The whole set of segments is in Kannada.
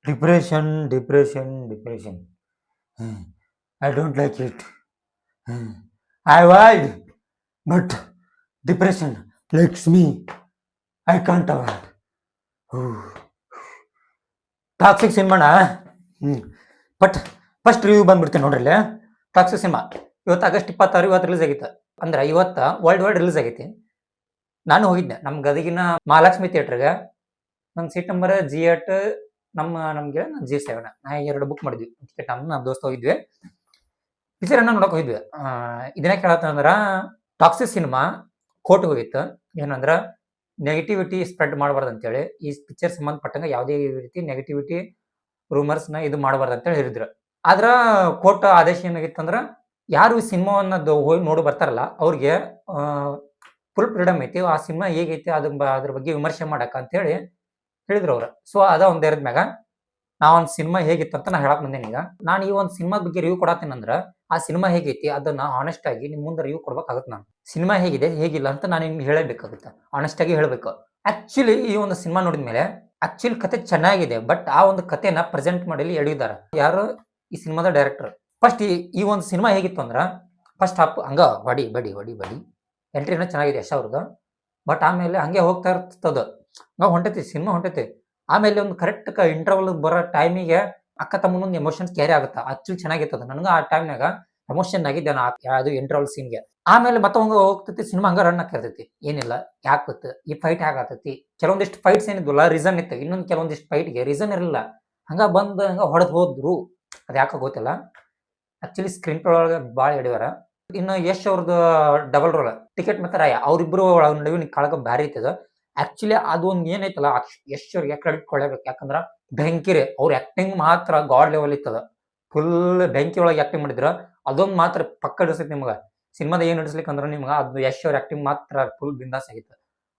Depression. I don't like it. I avoid, but depression likes me. I can't avoid. Toxic ಸಿನಿಮಾನ ಬಟ್ ಫಸ್ಟ್ ರಿವ್ಯೂ ಬಂದ್ಬಿಡ್ತೀನಿ ನೋಡ್ರಿ ಇಲ್ಲಿ. ಟಾಕ್ಸಿಕ್ ಸಿನಿಮಾ ಇವತ್ತು ಆಗಸ್ಟ್ 26 ಇವತ್ತು ರಿಲೀಸ್ ಆಗೈತೆ. ಅಂದ್ರೆ ಇವತ್ತ ವರ್ಲ್ಡ್ ವೈಡ್ ರಿಲೀಸ್ ಆಗೈತಿ. ನಾನು ಹೋಗಿದ್ದೆ ನಮ್ಮ ಗದಗಿನ ಮಹಾಲಕ್ಷ್ಮಿ ಥಿಯೇಟರ್ಗೆ. ನನ್ನ ಸೀಟ್ ನಂಬರ್ G8, ನಮ್ಗೆ G7. ನಾ 2 ಬುಕ್ ಮಾಡಿದ್ವಿ ಟಿಕೆಟ್. ನಮ್ಮ ದೋಸ್ತ ಹೋಗಿದ್ವಿ, ಪಿಕ್ಚರ್ ಅನ್ನ ನೋಡಕ್ ಹೋಗಿದ್ವಿ. ಇದನ್ನ ಕೇಳತ್ತಂದ್ರ ಟಾಕ್ಸಿಕ್ ಸಿನಿಮಾ ಕೋರ್ಟ್ ಹೋಗಿತ್ತು. ಏನಂದ್ರ ನೆಗೆಟಿವಿಟಿ ಸ್ಪ್ರೆಡ್ ಮಾಡಬಾರ್ದು ಅಂತೇಳಿ, ಈ ಪಿಕ್ಚರ್ ಸಂಬಂಧಪಟ್ಟಂಗ ಯಾವುದೇ ರೀತಿ ನೆಗೆಟಿವಿಟಿ ರೂಮರ್ಸ್ನ ಇದು ಮಾಡಬಾರ್ದು ಅಂತೇಳಿ ಹೇಳಿದ್ರು. ಆದ್ರ ಕೋರ್ಟ್ ಆದೇಶ ಏನಾಗಿತ್ತಂದ್ರ ಯಾರು ಈ ಸಿನಿಮಾವನ್ನ ಹೋಗಿ ನೋಡಿ ಬರ್ತಾರಲ್ಲ ಅವ್ರಿಗೆ ಫುಲ್ ಫ್ರೀಡಮ್ ಐತಿ, ಆ ಸಿನಿಮಾ ಹೇಗೈತಿ ಅದ್ರ ಬಗ್ಗೆ ವಿಮರ್ಶೆ ಮಾಡಕ ಅಂತೇಳಿ ಹೇಳಿದ್ರು ಅವ್ರು. ಸೊ ಅದ ಒಂದ್ ಇರದ ಮ್ಯಾಗ ನಾ ಒಂದ್ ಸಿನಿಮಾ ಹೇಗಿತ್ತು ಅಂತ ನಾ ಹೇಳಕ್ ಬಂದೇನಿ. ಈಗ ನಾನು ಈ ಒಂದ್ ಸಿನಿಮಾದ ಬಗ್ಗೆ ರಿವ್ಯೂ ಕೊಡತ್ತೀನಂದ್ರ ಆ ಸಿನಿಮಾ ಹೇಗೈತಿ ಅದನ್ನ ಆನೆಸ್ಟ್ ಆಗಿ ನಿಮ್ ಮುಂದೆ ರಿವ್ಯೂ ಕೊಡ್ಬೇಕಾಗುತ್ತೆ. ನಾನು ಸಿನಿಮಾ ಹೇಗಿದೆ ಹೇಗಿಲ್ಲ ಅಂತ ನಾನು ನಿಮ್ಗೆ ಹೇಳಬೇಕಾಗುತ್ತೆ, ಆನೆಸ್ಟ್ ಆಗಿ ಹೇಳ್ಬೇಕು. ಆಕ್ಚುಲಿ ಈ ಒಂದು ಸಿನಿಮಾ ನೋಡಿದ್ಮೇಲೆ ಆಕ್ಚುಲಿ ಕತೆ ಚೆನ್ನಾಗಿದೆ, ಬಟ್ ಆ ಒಂದು ಕತೆನ ಪ್ರೆಸೆಂಟ್ ಮಾಡಲಿ ಎಳೆದಿದ್ದಾರ ಯಾರು ಈ ಸಿನಿಮಾದ ಡೈರೆಕ್ಟರ್. ಫಸ್ಟ್ ಈ ಒಂದು ಸಿನಿಮಾ ಹೇಗಿತ್ತು ಅಂದ್ರ ಫಸ್ಟ್ ಹಾಫ್ ಹಂಗ ಬಡಿ ಎಂಟ್ರಿನ ಚೆನ್ನಾಗಿದೆ ಯಶ್ ಅವ್ರದ್ದು. ಬಟ್ ಆಮೇಲೆ ಹಂಗೆ ಹೋಗ್ತಾ ಇರ್ತದ, ಹಂಗ ಹೊಂಟೈತಿ ಸಿನಿಮಾ ಹೊಂಟೈತಿ. ಆಮೇಲೆ ಒಂದು ಕರೆಕ್ಟ್ ಇಂಟರ್ವಲ್ ಬರೋ ಟೈಮಿಗೆ ಅಕ್ಕ ತಮ್ಮನೊಂದು ಎಮೋಷನ್ಸ್ ಕ್ಯಾರಿ ಆಗುತ್ತೆ. ಆಕ್ಚುಲಿ ಚೆನ್ನಾಗಿರ್ತದ. ನನಗ ಆ ಟೈಮ್ನಾಗ ಎಮೋಷನ್ ಆಗಿದ್ದೆ ನಾ ಯಾವುದು ಇಂಟರ್ವಲ್ ಸೀನ್ಗೆ. ಆಮೇಲೆ ಮತ್ತೆ ಹಂಗ ಹೋಗ್ತೈತಿ ಸಿನಿಮಾ, ಹಂಗ ರನ್ ಆಗ್ತಿರ್ತೈತಿ. ಏನಿಲ್ಲ ಯಾಕೆ ಗೊತ್ತು ಈ ಫೈಟ್ ಹೇಗಾಗ್ತೈತಿ, ಕೆಲವೊಂದಿಷ್ಟು ಫೈಟ್ಸ್ ಏನಿದ್ವಲ್ಲ ರೀಸನ್ ಇತ್ತು, ಇನ್ನೊಂದು ಕೆಲವೊಂದಿಷ್ಟು ಫೈಟ್ಗೆ ರೀಸನ್ ಇರಲಿಲ್ಲ. ಹಂಗ ಬಂದ್ ಹಂಗ ಹೊಡೆದ್ ಹೋದ್ರು, ಅದ್ ಯಾಕ ಗೊತ್ತಿಲ್ಲ. ಆಕ್ಚುಲಿ ಸ್ಕ್ರೀನ್ ಪ್ಲೇ ಒಳಗೆ ಭಾಳ ಹಿಡಿದಾರ. ಇನ್ನು ಯಶ್ ಅವ್ರದ್ದು ಡಬಲ್ ರೋಲ್ ಟಿಕೆಟ್ ಮತ್ತೆ ರಾಯ ಅವ್ರಿಬ್ರು ನಡುವಿನ ಕಾಳಗ ಭಾರಿ ಐತದ. ಆಕ್ಚುಲಿ ಅದು ಒಂದ್ ಏನೈತಲ್ಲ ಯಶ್ ಅವ್ರಿಗೆ ಕ್ರೆಡಿಟ್ ಕೊಡಬೇಕು. ಯಾಕಂದ್ರ ಬೆಂಕಿರಿ ಅವ್ರ ಆಕ್ಟಿಂಗ್ ಮಾತ್ರ ಗಾಡ್ ಲೆವೆಲ್ ಇತ್ತದ. ಫುಲ್ ಬೆಂಕಿ ಒಳಗೆ ಆಕ್ಟಿಂಗ್ ಮಾಡಿದ್ರ ಅದೊಂದು ಮಾತ್ರ ಪಕ್ಕ ಹಿಡಿಸೈತಿ ನಿಮ್ಗ. ಸಿನಿಮಾದ ಏನ್ ಹಿಡಿಸ್ಲಿಕ್ಕೆ ಅಂದ್ರೆ ನಿಮ್ಗ ಅದು ಯಶ್ ಅವ್ರ ಆಕ್ಟಿಂಗ್ ಮಾತ್ರ ಫುಲ್ ಬಿಂದಾಸ್ ಆಗಿತ್ತು.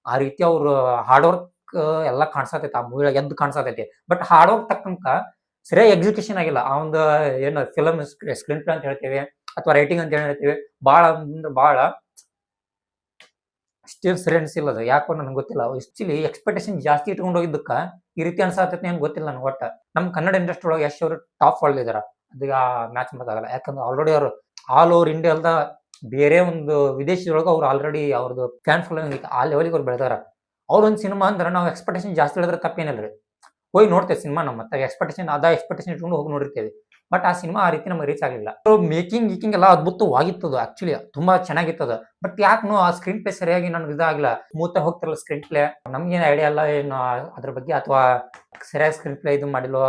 ಆ ರೀತಿ ಅವ್ರು ಹಾರ್ಡ್ ವರ್ಕ್ ಎಲ್ಲ ಕಾಣಿಸತೈತಿ, ಆ ಮೂವಿ ಎದ್ದು ಕಾಣಿಸತೈತಿ. ಬಟ್ ಹಾರ್ಡ್ ವರ್ಕ್ ತಕ್ಕಂಕ ಸರಿಯಾಗಿ ಎಕ್ಸಿಕ್ಯೂಷನ್ ಆಗಿಲ್ಲ. ಆ ಒಂದು ಏನು ಫಿಲಮ್ ಸ್ಕ್ರೀನ್ ಪ್ಲೇ ಅಂತ ಹೇಳ್ತೇವೆ ಅಥವಾ ರೈಟಿಂಗ್ ಅಂತ ಹೇಳ್ತೇವೆ, ಭಾಳ ಅಂದ್ರೆ ಭಾಳ ಸ್ಟಿಲ್ ಸರಿ ಅನ್ಸಿಲ್ಲ ಅದು. ಯಾಕೋ ನನಗೆ ಗೊತ್ತಿಲ್ಲ. ಆಕ್ಚುಲಿ ಎಕ್ಸ್ಪೆಕ್ಟೇಷನ್ ಜಾಸ್ತಿ ಇಟ್ಕೊಂಡು ಹೋಗಿದ್ದಕ್ಕ ಈ ರೀತಿ ಅನ್ಸಾತೈತಿ ಏನ್ ಗೊತ್ತಿಲ್ಲ ನನಗೆ. ಒಟ್ಟ ನಮ್ ಕನ್ನಡ ಇಂಡಸ್ಟ್ರಿ ಒಳಗೆ ಯಶ್ ಅವರು ಟಾಪ್ ವರ್ಲ್ಡ್ ಇದಾರ, ಅದೀಗ ಮ್ಯಾಚ್ ಮಾಡೋಕ್ಕಾಗಲ್ಲ. ಯಾಕಂದ್ರೆ ಆಲ್ರೆಡಿ ಅವರು ಆಲ್ ಓವರ್ ಇಂಡಿಯಾ ಅಲ್ದ ಬೇರೆ ಒಂದು ವಿದೇಶದೊಳಗೆ ಅವ್ರು ಆಲ್ರೆಡಿ ಅವ್ರದ್ದು ಫ್ಯಾನ್ ಫಾಲೋವಿಂಗ್ ಆ ಲೆವೆಲ್ಗೆ ಅವ್ರು ಬೆಳೆದಾರ. ಅವ್ರೊಂದು ಸಿನಿಮಾ ಅಂದ್ರೆ ನಾವು ಎಕ್ಸ್ಪೆಕ್ಟೇಷನ್ ಜಾಸ್ತಿ ಹೇಳಿದ್ರೆ ತಪ್ಪೇನಿಲ್ಲ. ಹೋಗಿ ನೋಡ್ತೇವೆ ಸಿನಿಮಾ, ನಮ್ಮ ಮತ್ತೆ ಎಕ್ಸ್ಪೆಕ್ಟೇಷನ್ ಇಟ್ಕೊಂಡು ಹೋಗಿ ನೋಡಿರ್ತೇವೆ. ಬಟ್ ಆ ಸಿನಿಮಾ ಆ ರೀತಿ ನಮಗೆ ರೀಚ್ ಆಗಲಿಲ್ಲ. ಮೇಕಿಂಗ್ ಎಲ್ಲ ಅದ್ಭುತವಾಗಿತ್ತದು. ಆಕ್ಚುಲಿ ತುಂಬಾ ಚೆನ್ನಾಗಿತ್ತದ. ಬಟ್ ಯಾಕೋ ಆ ಸ್ಕ್ರೀನ್ ಪ್ಲೇ ಸರಿಯಾಗಿ ನನಗೆ ಇದಾಗಿಲ್ಲ. ಸ್ಮೂತ್ ಆಗಿ ಹೋಗ್ತಿರಲ್ಲ ಸ್ಕ್ರೀನ್ ಪ್ಲೇ. ನಮ್ಗೇನು ಐಡಿಯಾ ಇಲ್ಲ ಏನು ಅದ್ರ ಬಗ್ಗೆ, ಅಥವಾ ಸರಿಯಾಗಿ ಸ್ಕ್ರೀನ್ ಪ್ಲೇ ಇದು ಮಾಡಿಲ್ವೋ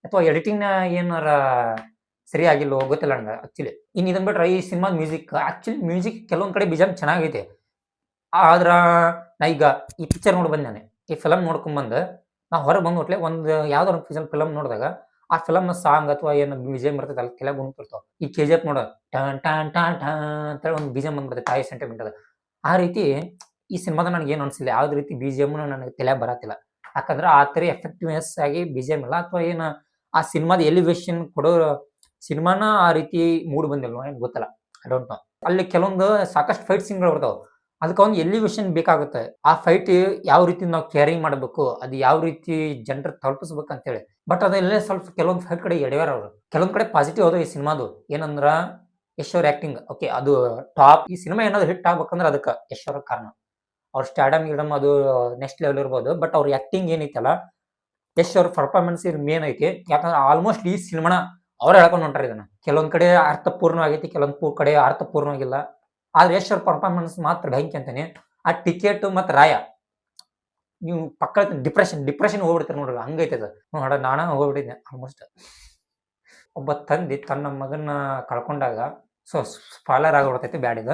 ಅಥವಾ ಎಡಿಟಿಂಗ್ ಏನಾರ ಸರಿಯಾಗಿಲ್ವೋ ಗೊತ್ತಿಲ್ಲ ನಂಗೆ ಆಕ್ಚುಲಿ. ಇನ್ನು ಇದನ್ ಬಿಟ್ರೆ ಈ ಸಿನಿಮಾದ ಮ್ಯೂಸಿಕ್ ಕೆಲವೊಂದ್ ಕಡೆ ಬಿಜಾಮ್ ಚೆನ್ನಾಗೈತೆ. ಆದ್ರ ನಾ ಈಗ ಈ ಪಿಕ್ಚರ್ ನೋಡಿ ಬಂದ್ ನಾನು ಈ ಫಿಲಮ್ ನೋಡ್ಕೊಂಡ್ ನಾ ಹೊರಗೆ ಬಂದ್ಬಿಟ್ಲೆ ಒಂದು ಯಾವ್ದೋ ಒಂದು ಫಿಲಮ್ ನೋಡಿದಾಗ ಆ ಫಿಲಮ್ ಸಾಂಗ್ ಅಥವಾ ಏನು ಬಿಜಿಎಂ ಬರ್ತೈತೆ ಅಲ್ಲಿ ಕೆಲ ಗುಣತಿರ್ತಾವ. ಈ KGF ನೋಡ ಟಾನ್ ಟಾನ್ ಟಾನ್ ಟಾನ್ ಅಂತ ಒಂದು ಬಿಜಿಎಂ ಬಂದ್ಬಿಡುತ್ತೆ, ತಾಯಿ ಸೆಂಟಿಮೆಂಟ್ ಅದ. ಆ ರೀತಿ ಈ ಸಿನಿಮಾದ ನನಗೆ ಏನು ಅನ್ಸಿಲ್ಲ, ಯಾವ್ದು ರೀತಿ ಬಿಜಿಎಂ ನನಗೆ ತಲೆ ಬರತ್ತಿಲ್ಲ. ಯಾಕಂದ್ರೆ ಆ ತರ ಎಫೆಕ್ಟಿವ್ನೆಸ್ ಆಗಿ ಬಿಜಿಎಂ ಇಲ್ಲ, ಅಥವಾ ಏನು ಆ ಸಿನಿಮಾದ ಎಲಿವೇಶನ್ ಕೊಡೋ ಸಿನಿಮಾನ ಆ ರೀತಿ ಮೂಡ್ ಬಂದಿಲ್ವ ಏನ್ ಗೊತ್ತಲ್ಲ, ಐ ಡೋಂಟ್ ನೋ. ಅಲ್ಲಿ ಕೆಲವೊಂದು ಸಾಕಷ್ಟು ಫೈಟ್ ಸೀನ್ಗಳು ಬರ್ತಾವ, ಅದಕ್ಕೆ ಒಂದು ಎಲಿವೇಶನ್ ಬೇಕಾಗುತ್ತೆ. ಆ ಫೈಟ್ ಯಾವ ರೀತಿ ನಾವು ಕ್ಯಾರಿಂಗ್ ಮಾಡಬೇಕು, ಅದು ಯಾವ ರೀತಿ ಜನರ ತಲುಪಿಸ್ಬೇಕು ಅಂತೇಳಿ. ಬಟ್ ಅದೆಲ್ಲ ಸ್ವಲ್ಪ ಕೆಲವೊಂದು ಫೈಟ್ ಕಡೆ ಎಡವ್ಯಾರ ಅವರು. ಕೆಲವೊಂದ್ ಕಡೆ ಪಾಸಿಟಿವ್ ಅದ ಈ ಸಿನಿಮಾದು. ಏನಂದ್ರ ಯಶ್ ಅವ್ರ ಆಕ್ಟಿಂಗ್ ಓಕೆ, ಅದು ಟಾಪ್. ಈ ಸಿನಿಮಾ ಏನಾದ್ರು ಹಿಟ್ ಆಗ್ಬೇಕಂದ್ರೆ ಅದಕ್ಕೆ ಯಶ್ ಅವ್ರ ಕಾರಣ. ಅವ್ರ ಸ್ಟಾರ್ಡಮ್ ಗಿಡಮ್ ಅದು ನೆಕ್ಸ್ಟ್ ಲೆವೆಲ್ ಇರ್ಬೋದು, ಬಟ್ ಅವ್ರ ಆಕ್ಟಿಂಗ್ ಏನೈತಲ್ಲ, ಯಶ್ ಅವ್ರ ಪರ್ಫಾರ್ಮೆನ್ಸ್ ಮೇನ್ ಐತಿ. ಯಾಕಂದ್ರೆ ಆಲ್ಮೋಸ್ಟ್ ಈ ಸಿನಿಮಾನ ಅವ್ರು ಹೇಳ್ಕೊಂಡು ಹೊಂಟಾರ. ಇದನ್ನ ಕೆಲವೊಂದ್ ಕಡೆ ಅರ್ಥಪೂರ್ಣ ಆಗೈತಿ, ಕೆಲವೊಂದ್ ಕಡೆ ಅರ್ಥಪೂರ್ಣವಾಗಿಲ್ಲ. ಆದ್ರೆ ಯಶ್ ಅವ್ರ ಪರ್ಫಾರ್ಮೆನ್ಸ್ ಮಾತ್ರ ಬೆಂಕಿ ಅಂತಾನೆ. ಆ ಟಿಕೆಟ್ ಮತ್ತೆ ರಾಯ ನೀವು ಪಕ್ಕ ಡಿಪ್ರೆಷನ್ ಹೋಗ್ಬಿಡ್ತಾರೆ ನೋಡ್ರಿ, ಹಂಗೈತದ ನೋಡ. ನಾನ ಹೋಗ್ಬಿಟ್ಟಿದ್ದೆ ಆಲ್ಮೋಸ್ಟ್. ಒಬ್ಬ ತಂದೆ ತನ್ನ ಮಗನ ಕಳ್ಕೊಂಡಾಗ ಸೊ ಸ್ಪಾಯ್ಲರ್ ಆಗಿಬಿಡ್ತೈತಿ, ಬ್ಯಾಡಿದ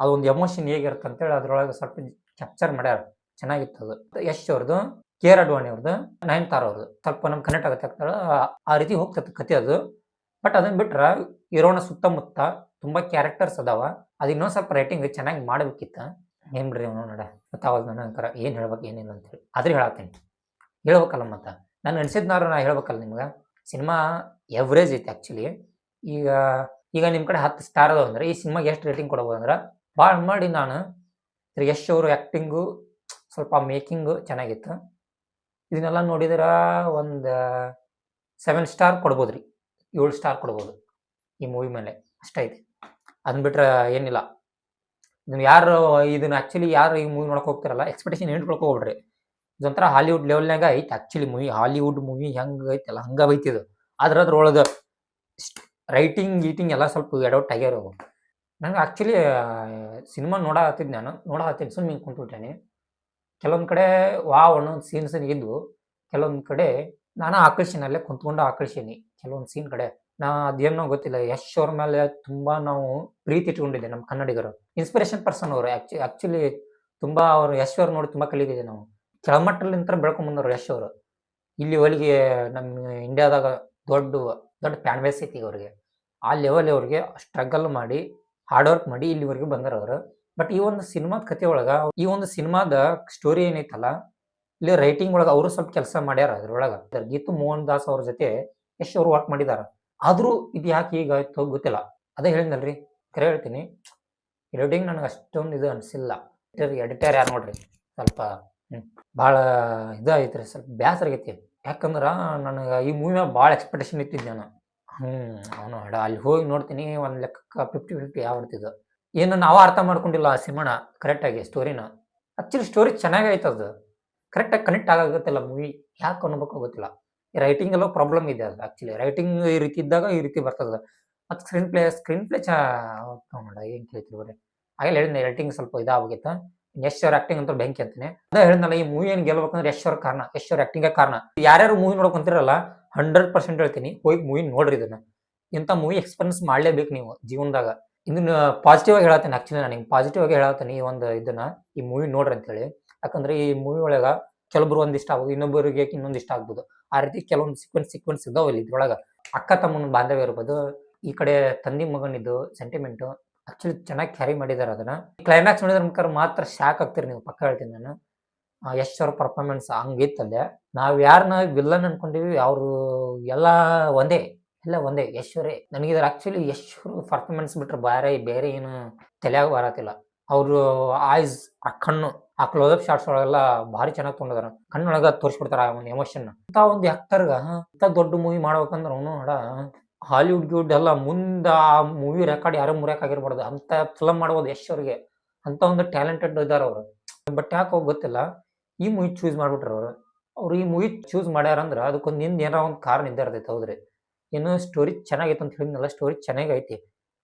ಅದೊಂದು ಎಮೋಷನ್ ಹೇಗಿರುತ್ತೆ ಅಂತೇಳಿ ಅದ್ರೊಳಗೆ ಸ್ವಲ್ಪ ಕ್ಯಾಪ್ಚರ್ ಮಾಡ್ಯಾರ, ಚೆನ್ನಾಗಿತ್ತು ಅದು. ಯಶ್ ಅವ್ರದ್ದು, KR ಅಡ್ವಾಣಿ ಅವ್ರದ್ದು, ನಯನತಾರಾ ಅವ್ರದ್ದು ಸ್ವಲ್ಪ ನಮ್ ಕನೆಕ್ಟ್ ಆಗತ್ತೆ ಆಗ್ತಾಳ, ಆ ರೀತಿ ಹೋಗ್ತೈತಿ ಕತೆ ಅದು. ಬಟ್ ಅದನ್ನ ಬಿಟ್ರ ಇರೋಣ ಸುತ್ತಮುತ್ತ ತುಂಬಾ ಕ್ಯಾರೆಕ್ಟರ್ಸ್ ಅದಾವ. ಅದ್ ಇನ್ನೊಂದ್ ಸ್ವಲ್ಪ ರೈಟಿಂಗ್ ಚೆನ್ನಾಗಿ ಮಾಡ್ಬೇಕಿತ್ತ. ಏನ್ ಬಿಡ್ರಿ ನೋಡ ಗೊತ್ತಾಗಲ್ಲ ನನಗಂಕರ ಏನ್ ಹೇಳ್ಬೇಕು ಏನಿಲ್ಲ ಅಂತ ಹೇಳಿ. ಆದ್ರೆ ಹೇಳತ್ತೀನಿ, ಹೇಳ್ಬೇಕಲ್ಲ ಮತ್ತ ನಾನು ಅನ್ಸಿದ್ನಾರು ನಾ ಹೇಳ್ಬೇಕಲ್ಲ ನಿಮ್ಗ. ಸಿನಿಮಾ ಎವರೇಜ್ ಐತಿ ಆಕ್ಚುಲಿ. ಈಗ ನಿಮ್ ಕಡೆ 10 ಸ್ಟಾರ್ ಅದಾವ ಅಂದ್ರೆ ಈ ಸಿನಿಮಾಗೆ ಎಷ್ಟು ರೇಟಿಂಗ್ ಕೊಡಬಹುದು ಅಂದ್ರೆ ಭಾಳ ಮಾಡಿ ನಾನು ಯಶ್ ಅವರು ಆಕ್ಟಿಂಗು ಸ್ವಲ್ಪ ಮೇಕಿಂಗು ಚೆನ್ನಾಗಿತ್ತು. ಇದನ್ನೆಲ್ಲ ನೋಡಿದ್ರ ಒಂದು 7 ಸ್ಟಾರ್ ಕೊಡ್ಬೋದ್ರಿ, 7 ಸ್ಟಾರ್ ಕೊಡ್ಬೋದು ಈ ಮೂವಿ ಮೇಲೆ, ಅಷ್ಟೈತಿ. ಅದನ್ನ ಬಿಟ್ರೆ ಏನಿಲ್ಲ. ಇದನ್ನ ಆಕ್ಚುಲಿ ಯಾರು ಈ ಮೂವಿ ನೋಡಕ್ ಹೋಗ್ತಾರಲ್ಲ, ಎಕ್ಸ್ಪೆಕ್ಟೇಷನ್ ಏನು ಹೋಗ್ಬಿಡ್ರಿ. ಇದೊಂಥರ ಹಾಲಿವುಡ್ ಲೆವೆಲ್ನಾಗ ಐತಿ ಆಕ್ಚುಲಿ ಮೂವಿ. ಹಾಲಿವುಡ್ ಮೂವಿ ಹೆಂಗ್ ಐತಲ್ಲ ಹಂಗ ಐತಿ ಇದು. ಆದ್ರೆ ಅದ್ರೊಳಗ ರೈಟಿಂಗ್ ಗೀಟಿಂಗ್ ಎಲ್ಲ ಸ್ವಲ್ಪ ಎಡೌಟ್ ಆಗ್ಯಾರ. ನಂಗೆ ಆಕ್ಚುಲಿ ಸಿನಿಮಾ ನೋಡಾತೀನಿ ಸುಮ್ಮನೆ ಕುಂತ್ಬಿಟ್ಟೇನಿ. ಕೆಲವೊಂದ್ ಕಡೆ ಒಂದೊಂದು ಸೀನ್ಸ್ ಇದ್ವು, ಕೆಲವೊಂದ್ ಕಡೆ ನಾನು ಅಲ್ಲೇ ಕುಂತ್ಕೊಂಡು ಆಕಳಿಸೀನಿ ಕೆಲವೊಂದು ಸೀನ್ ಕಡೆ. ಅದೇನೋ ಗೊತ್ತಿಲ್ಲ, ಯಶ್ ಅವ್ರ ಮೇಲೆ ತುಂಬಾ ನಾವು ಪ್ರೀತಿ ಇಟ್ಕೊಂಡಿದ್ದೆ ನಮ್ಮ ಕನ್ನಡಿಗರು. ಇನ್ಸ್ಪಿರೇಷನ್ ಪರ್ಸನ್ ಅವರು ಆಕ್ಚುಲಿ ತುಂಬಾ ಅವ್ರು ಯಶ್ ಅವ್ರು ನೋಡಿ ತುಂಬಾ ಕಲಿತಿದ್ದೆ ನಾವು. ಕೆಳಮಟ್ಟಲಿಂದ ಬೆಳ್ಕೊಂಡ್ ಬಂದವ್ರು ಯಶ್ ಅವರು. ಇಲ್ಲಿ ಒಳಗೆ ನಮ್ಮ ಇಂಡಿಯಾದಾಗ ದೊಡ್ಡ ಫ್ಯಾನ್ ಬೇಸ್ ಐತಿ ಅವ್ರಿಗೆ. ಆ ಲೆವೆಲ್ ಅವ್ರಿಗೆ ಸ್ಟ್ರಗಲ್ ಮಾಡಿ ಹಾರ್ಡ್ ವರ್ಕ್ ಮಾಡಿ ಇಲ್ಲಿವರೆಗೂ ಬಂದಾರ ಅವರು. ಬಟ್ ಈ ಒಂದು ಸಿನಿಮಾದ ಕತೆ ಒಳಗ, ಈ ಒಂದು ಸಿನಿಮಾದ ಸ್ಟೋರಿ ಏನೈತಲ್ಲ, ಇಲ್ಲಿ ರೈಟಿಂಗ್ ಒಳಗ ಅವರು ಸ್ವಲ್ಪ ಕೆಲಸ ಮಾಡ್ಯಾರ. ಅದ್ರೊಳಗ ಗೀತು ಮೋಹನ್ ದಾಸ್ ಅವ್ರ ಜೊತೆ ಯಶ್ ಅವ್ರು ವರ್ಕ್ ಮಾಡಿದಾರ. ಆದ್ರೂ ಇದು ಯಾಕೆ ಈಗ ಆಯ್ತು ಗೊತ್ತಿಲ್ಲ. ಅದೇ ಹೇಳಿದ್ನಲ್ರಿ, ಕರೆ ಹೇಳ್ತೀನಿ, ರೈಟಿಂಗ್ ನನಗೆ ಅಷ್ಟೊಂದು ಇದು ಅನ್ಸಿಲ್ಲ. ಎಡಿಟರ್ ಯಾರು ನೋಡ್ರಿ ಸ್ವಲ್ಪ ಭಾಳ ಐತ್ರಿ, ಸ್ವಲ್ಪ ಬೇಸರ ಆಗೈತಿ. ಯಾಕಂದ್ರ ನನಗೆ ಈ ಮೂವಿ ಮೇಲೆ ಭಾಳ ಎಕ್ಸ್ಪೆಕ್ಟೇಷನ್ ಇಟ್ಟಿದ್ದೆ ನಾನು. ಅವನು ಅಲ್ಲಿ ಹೋಗಿ ನೋಡ್ತೀನಿ, ಒಂದು ಲೆಕ್ಕ 50-50 ಆಗ್ಬಿಡ್ತಿದ್ದು. ಏನು ನಾವು ಅರ್ಥ ಮಾಡ್ಕೊಂಡಿಲ್ಲ ಆ ಸಿನಿಮಾನ ಕರೆಕ್ಟಾಗಿ, ಸ್ಟೋರಿನ. ಆಕ್ಚುಲಿ ಸ್ಟೋರಿ ಚೆನ್ನಾಗೈತೆ, ಅದು ಕರೆಕ್ಟಾಗಿ ಕನೆಕ್ಟ್ ಆಗೋಗುತ್ತಿಲ್ಲ ಮೂವಿ, ಯಾಕೆ ಅನ್ಬೇಕು ಗೊತ್ತಿಲ್ಲ. ರೈಟಿಂಗ್ ಎಲ್ಲ ಪ್ರಾಬ್ಲಮ್ ಇದೆ. ಅದು ಆಕ್ಚುಲಿ ರೈಟಿಂಗ್ ಈ ರೀತಿ ಇದ್ದಾಗ ಈ ರೀತಿ ಬರ್ತದೆ. ಮತ್ತು ಸ್ಕ್ರೀನ್ ಪ್ಲೇ ಏನು ಕೇಳ್ತೀವಿ ಬರೀ ಆಗಲೇ ಹೇಳಿದ್ನೆ, ರೈಟಿಂಗ್ ಸ್ವಲ್ಪ ಇದಾಗೋಗಿತ್ತು. ಯಶ್ ಅವ್ರ ಆಕ್ಟಿಂಗ್ ಅಂತ ಬೆಂಕಿ ಅಂತಾನೆ. ಅದೇ ಹೇಳಿದ್ನಲ್ಲ, ಈ ಮೂವಿ ಏನು ಗೆಲ್ಬೇಕಂದ್ರೆ ಯಶ್ ಅವ್ರ ಕಾರಣ, ಯಶ್ ಅವ್ರ ಆಕ್ಟಿಂಗ್ ಕಾರಣ. ಯಾರ್ಯಾರು ಮೂವಿ ನೋಡ್ಕೊಂತಿರಲ್ಲ 100% ಹೇಳ್ತೀನಿ, ಹೋಗಿ ಮೂವಿ ನೋಡ್ರಿ. ಇದನ್ನ ಇಂಥ ಮೂವಿ ಎಕ್ಸ್ಪೀರಿಯನ್ಸ್ ಮಾಡ್ಲೇಬೇಕು ನೀವು ಜೀವನದಾಗ. ಇದನ್ನ ಪಾಸಿಟಿವ್ ಆಗಿ ಹೇಳತ್ತೀನಿ. ಆಕ್ಚುಲಿ ನಾನು ಪಾಸಿಟಿವ್ ಆಗಿ ಹೇಳತ್ತೀನಿ ಈ ಒಂದು ಈ ಮೂವಿ ನೋಡ್ರಿ ಅಂತ ಹೇಳಿ. ಯಾಕಂದ್ರೆ ಈ ಮೂವಿ ಒಳಗ ಕೆಲವೊಬ್ರು ಒಂದಿಷ್ಟ ಆಗ್ಬೋದು, ಇನ್ನೊಬ್ಬರಿಗೆ ಇನ್ನೊಂದು ಇಷ್ಟ ಆಗ್ಬೋದು. ಆ ರೀತಿ ಕೆಲವೊಂದು ಸೀಕ್ವೆನ್ಸ್ ಇದಾವ ಇಲ್ಲಿ. ಇದ್ರೊಳಗ ಅಕ್ಕ ತಮ್ಮನ ಬಾಂಧವ್ಯ ಇರ್ಬೋದು, ಈ ಕಡೆ ತಂದಿ ಮಗನಿದ್ದು ಸೆಂಟಿಮೆಂಟು ಆಕ್ಚುಲಿ ಚೆನ್ನಾಗಿ ಕ್ಯಾರಿ ಮಾಡಿದಾರೆ ಅದನ್ನ. ಕ್ಲೈಮ್ಯಾಕ್ಸ್ ನೋಡಿದ್ರ ಮಾತ್ರ ಶಾಕ್ ಆಗ್ತೀರಿ ನೀವು, ಪಕ್ಕ ಹೇಳ್ತೀನಿ ನಾನು. ಯಶ್ ಅವ್ರ ಪರ್ಫಾರ್ಮೆನ್ಸ್ ಹಂಗಿತ್ತಲ್ಲೇ. ನಾವ್ ಯಾರನ್ನ ವಿಲ್ಲನ್ ಅನ್ಕೊಂಡಿವಿ, ಅವರು ಎಲ್ಲ ಒಂದೇ ಯಶ್ ಅವರೇ. ನನಗೆ ಆಕ್ಚುಲಿ ಯಶ್ ಪರ್ಫಾರ್ಮೆನ್ಸ್ ಬಿಟ್ರೆ ಬೇರೆ ಏನು ತಲೆಯಾಗ ಬರತ್ತಿಲ್ಲ. ಅವರು ಐಸ್, ಆ ಕಣ್ಣು, ಆ ಕ್ಲೋಸ್ಅಪ್ ಶಾಟ್ಸ್ ಒಳಗೆಲ್ಲ ಭಾರಿ ಚೆನ್ನಾಗಿ ತೊಗೊಂಡಿದಾರ. ಕಣ್ಣೊಳಗ ತೋರಿಸ್ಬಿಡ್ತಾರ ಆ ಒಂದು ಎಮೋಷನ್. ಅಂತ ಒಂದು ಆಕ್ಟರ್ಗ ಇಂಥ ದೊಡ್ಡ ಮೂವಿ ಮಾಡ್ಬೇಕಂದ್ರೆ ಅವನು ಹಾಲಿವುಡ್ ಗಿಡ್ ಎಲ್ಲ ಮುಂದ ಆ ಮೂವಿ ರೆಕಾರ್ಡ್ ಯಾರು ಮುರಿಯಕ್ಕಾಗಿರ್ಬಾರ್ದು ಅಂತ ಫಿಲಮ್ ಮಾಡ್ಬೋದು ಯಶ್ ಅವ್ರಿಗೆ. ಅಂತ ಒಂದು ಟ್ಯಾಲೆಂಟೆಡ್ ಇದಾರ ಅವರು. ಬಟ್ ಯಾಕೆ ಗೊತ್ತಿಲ್ಲ, ಈ ಮೂವಿ ಚೂಸ್ ಮಾಡ್ಬಿಟ್ರ ಅವ್ರು ಈ ಮೂವಿ ಚೂಸ್ ಮಾಡ್ಯಾರಂದ್ರ ಅದಕ್ಕೊಂದು ಏನೋ ಒಂದು ಕಾರಣ ಇದ್ದೇ ಇರ್ತೈತೆ. ಹೌದ್ರಿ, ಏನು ಸ್ಟೋರಿ ಚೆನ್ನಾಗೈತೆ ಅಂತ ಹೇಳಿದ್ನಲ್ಲ, ಸ್ಟೋರಿ ಚೆನ್ನಾಗೈತಿ.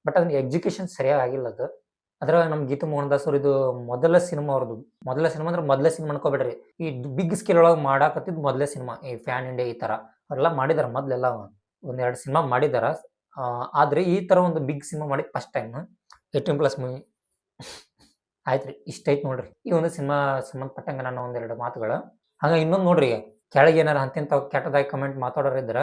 ಬಟ್ ಅದನ್ನ ಎಕ್ಸಿಕ್ಯೂಷನ್ ಸರಿಯಾಗಿ ಆಗಿಲ್ಲ ಅದು. ಅದ್ರಾಗ ನಮ್ ಗೀತು ಮೋಹನ್ ದಾಸ್ ಅವ್ರ ಇದು ಮೊದಲ ಸಿನಿಮಾ ಅಂದ್ರೆ ಮೊದಲ ಸಿನಿಮಾ ಅನ್ಕೋಬೇಡ್ರಿ. ಈ ಬಿಗ್ ಸ್ಕೇಲ್ ಒಳಗೆ ಮಾಡಾಕತ್ತಿದ್ ಮೊದಲೇ ಸಿನಿಮಾ. ಈ ಫ್ಯಾನ್ ಇಂಡಿಯಾ ಈ ತರ ಅವರೆಲ್ಲ ಮಾಡಿದಾರ. ಮೊದ್ಲೆಲ್ಲ 1-2 ಸಿನಿಮಾ ಮಾಡಿದಾರ. ಆದ್ರೆ ಈ ತರ ಒಂದು ಬಿಗ್ ಸಿನಿಮಾ ಮಾಡಿದ್ ಫಸ್ಟ್ ಟೈಮ್. 18+ ಮೂವಿ ಆಯ್ತ್ರಿ. ಇಷ್ಟ ಐತ್ ನೋಡ್ರಿ ಈ ಒಂದು ಸಿನಿಮಾ ಸಂಬಂಧಪಟ್ಟಂಗ ನನ್ನ 1-2 ಮಾತುಗಳು. ಹಂಗ ಇನ್ನೊಂದು ನೋಡ್ರಿ, ಕೆಳಗೆ ಏನಾರ ಅಂತಿಂತ ಕೆಟ್ಟದಾಗಿ ಕಮೆಂಟ್ ಮಾತಾಡೋರಿದ್ರ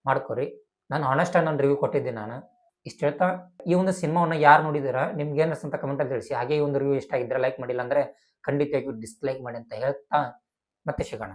ಮಾಡ್ಕೋರಿ. ನಾನು ಆನೆಸ್ಟ್ ಆಗಿ ನಾನು ರಿವ್ಯೂ ಕೊಟ್ಟಿದ್ದೀನಿ. ನಾನು ಇಷ್ಟ ಹೇಳ್ತಾ, ಈ ಒಂದು ಸಿನಿಮಾವನ್ನ ಯಾರು ನೋಡಿದಿರ, ನಿಮ್ಗೆ ಏನ್ ಅಂತ ಕಮೆಂಟ್ ಅಲ್ಲಿ ತಿಳಿಸಿ. ಹಾಗೆ ಈ ಒಂದು ರಿವ್ಯೂ ಇಷ್ಟ ಆಗಿದ್ರೆ ಲೈಕ್ ಮಾಡಿಲ್ಲ ಅಂದ್ರೆ ಖಂಡಿತವಾಗಿ ಡಿಸ್ಲೈಕ್ ಮಾಡಿ ಅಂತ ಹೇಳ್ತಾ ಮತ್ತೆ ಸಿಗೋಣ.